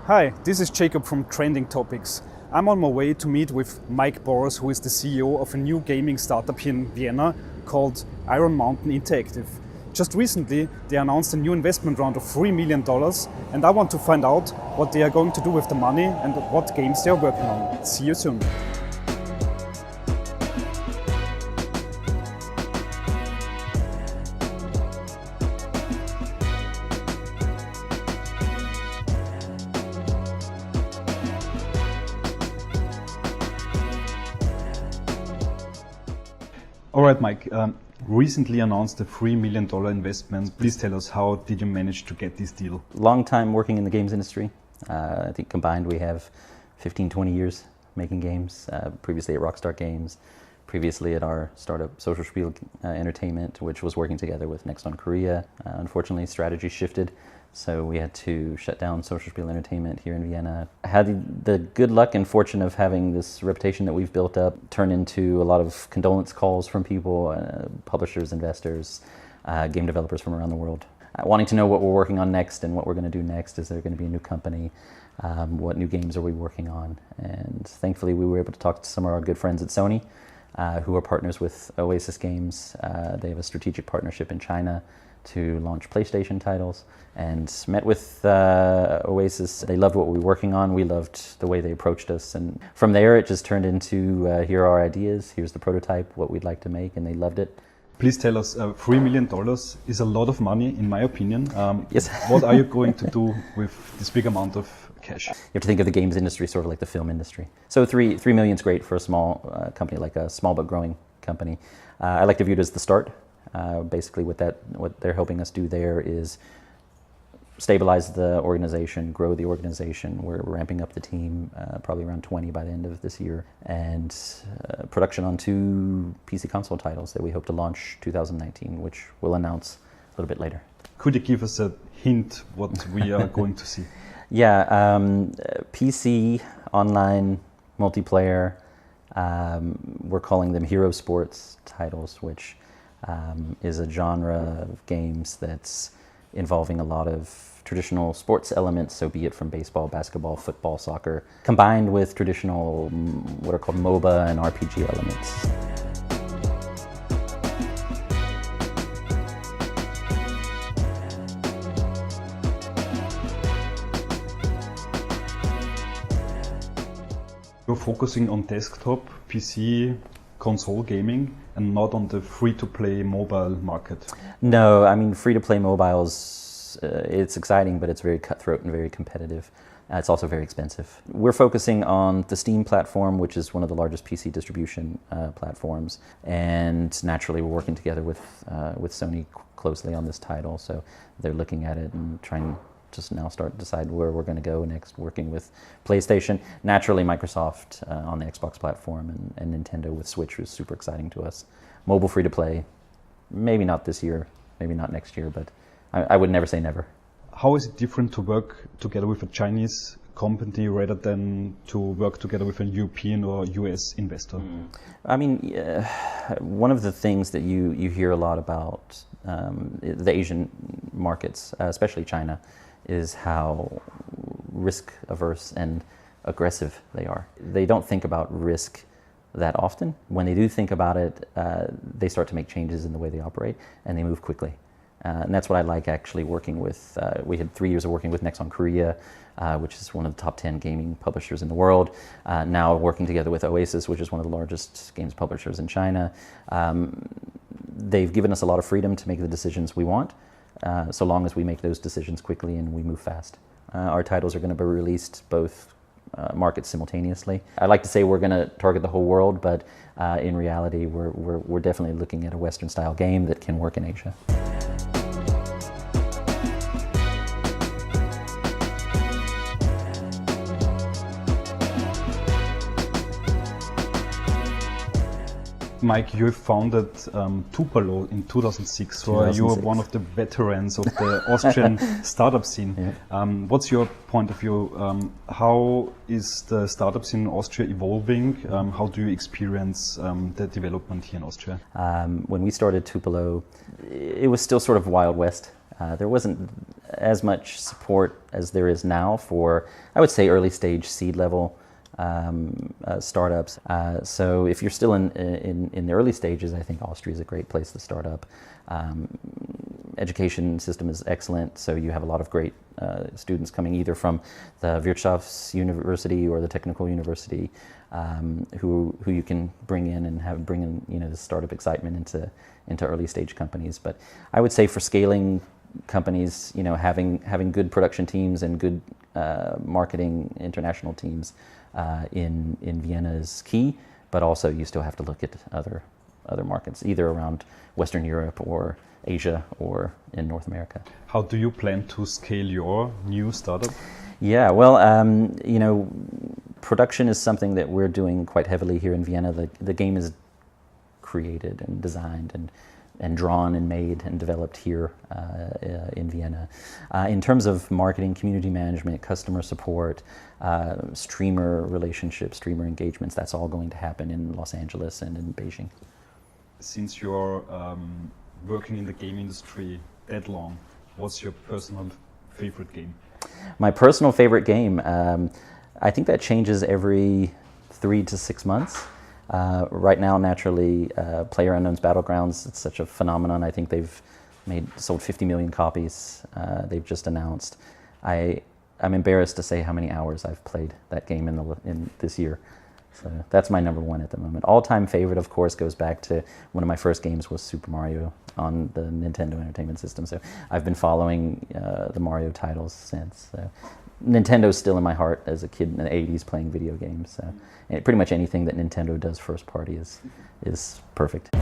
Hi, this is Jacob from Trending Topics. I'm on my way to meet with Mike Borras, who is the CEO of a new gaming startup here in Vienna called Iron Mountain Interactive. Just recently, they announced a new investment round of $3 million, and I want to find out what they are going to do with the money and what games they are working on. See you soon. All right, Mike. Recently announced a $3 million investment. Please tell us, how did you manage to get this deal? Long time working in the games industry. I think combined we have 15, 20 years making games. Previously at Rockstar Games, previously at our startup Socialspiel Entertainment, which was working together with Nexon Korea. Unfortunately, strategy shifted, so we had to shut down Socialspiel Entertainment here in Vienna. I had the good luck and fortune of having this reputation that we've built up turn into a lot of condolence calls from people, publishers, investors, game developers from around the world, wanting to know what we're working on next and what we're going to do next. Is there going to be a new company? What new games are we working on? And thankfully we were able to talk to some of our good friends at Sony, who are partners with Oasis Games. They have a strategic partnership in China to launch PlayStation titles, and met with Oasis. They loved what we were working on. We loved the way they approached us, and from there it just turned into here are our ideas, here's the prototype, what we'd like to make, and they loved it. Please tell us, $3 million is a lot of money, in my opinion. Yes. What are you going to do with this big amount of cash? You have to think of the games industry sort of like the film industry. So $3 million is great for a small company, like a small but growing company. I like to view it as the start. Basically what they're helping us do there is stabilize the organization, grow the organization. We're ramping up the team, probably around 20 by the end of this year, and production on 2 PC console titles that we hope to launch 2019, which we'll announce a little bit later. Could you give us a hint what we are going to see? Yeah, PC, online, multiplayer. We're calling them hero sports titles, which is a genre of games that's involving a lot of traditional sports elements, so be it from baseball, basketball, football, soccer, combined with traditional what are called MOBA and RPG elements. You're focusing on desktop, PC, console gaming, and not on the free-to-play mobile market. No, I mean free-to-play mobiles, it's exciting, but it's very cutthroat and very competitive. It's also very expensive. We're focusing on the Steam platform, which is one of the largest PC distribution platforms, and naturally we're working together with Sony closely on this title, so they're looking at it and trying just now start to decide where we're going to go next, working with PlayStation. Naturally, Microsoft on the Xbox platform, and Nintendo with Switch was super exciting to us. Mobile free-to-play, maybe not this year, maybe not next year, but I would never say never. How is it different to work together with a Chinese company rather than to work together with a European or US investor? I mean, one of the things that you hear a lot about the Asian markets, especially China, is how risk averse and aggressive they are. They don't think about risk that often. When they do think about it, they start to make changes in the way they operate, and they move quickly. And that's what I like actually working with. We had 3 years of working with Nexon Korea, which is one of the top 10 gaming publishers in the world. Now working together with Oasis, which is one of the largest games publishers in China. They've given us a lot of freedom to make the decisions we want, so long as we make those decisions quickly and we move fast. Our titles are going to be released both markets simultaneously. I like to say we're going to target the whole world, but in reality we're definitely looking at a Western style game that can work in Asia. Mike, you founded Tupelo in 2006, so you are one of the veterans of the Austrian startup scene. Yeah. What's your point of view? How is the startup scene in Austria evolving? How do you experience the development here in Austria? When we started Tupelo, it was still sort of Wild West. There wasn't as much support as there is now for, I would say, early stage seed level startups. So if you're still in the early stages, I think Austria is a great place to start up. Education system is excellent, so you have a lot of great students coming either from the Wirtschaftsuniversity or the Technical University, who you can bring in and bring in the startup excitement into early stage companies. But I would say for scaling companies, having good production teams and good marketing international teams in Vienna is key, but also you still have to look at other markets, either around Western Europe or Asia or in North America. How do you plan to scale your new startup? Yeah, well, production is something that we're doing quite heavily here in Vienna. The game is created and designed and drawn and made and developed here in Vienna. In terms of marketing, community management, customer support, streamer relationships, streamer engagements, that's all going to happen in Los Angeles and in Beijing. Since you're working in the game industry that long, what's your personal favorite game? My personal favorite game, I think that changes every 3 to 6 months. Right now, naturally, PlayerUnknown's Battlegrounds, it's such a phenomenon. I think they've sold 50 million copies. They've just announced. I'm embarrassed to say how many hours I've played that game in this year. So that's my number one at the moment. All-time favorite, of course, goes back to one of my first games was Super Mario on the Nintendo Entertainment System. So I've been following the Mario titles since. So Nintendo's still in my heart as a kid in the 80s playing video games. So pretty much anything that Nintendo does first party is perfect.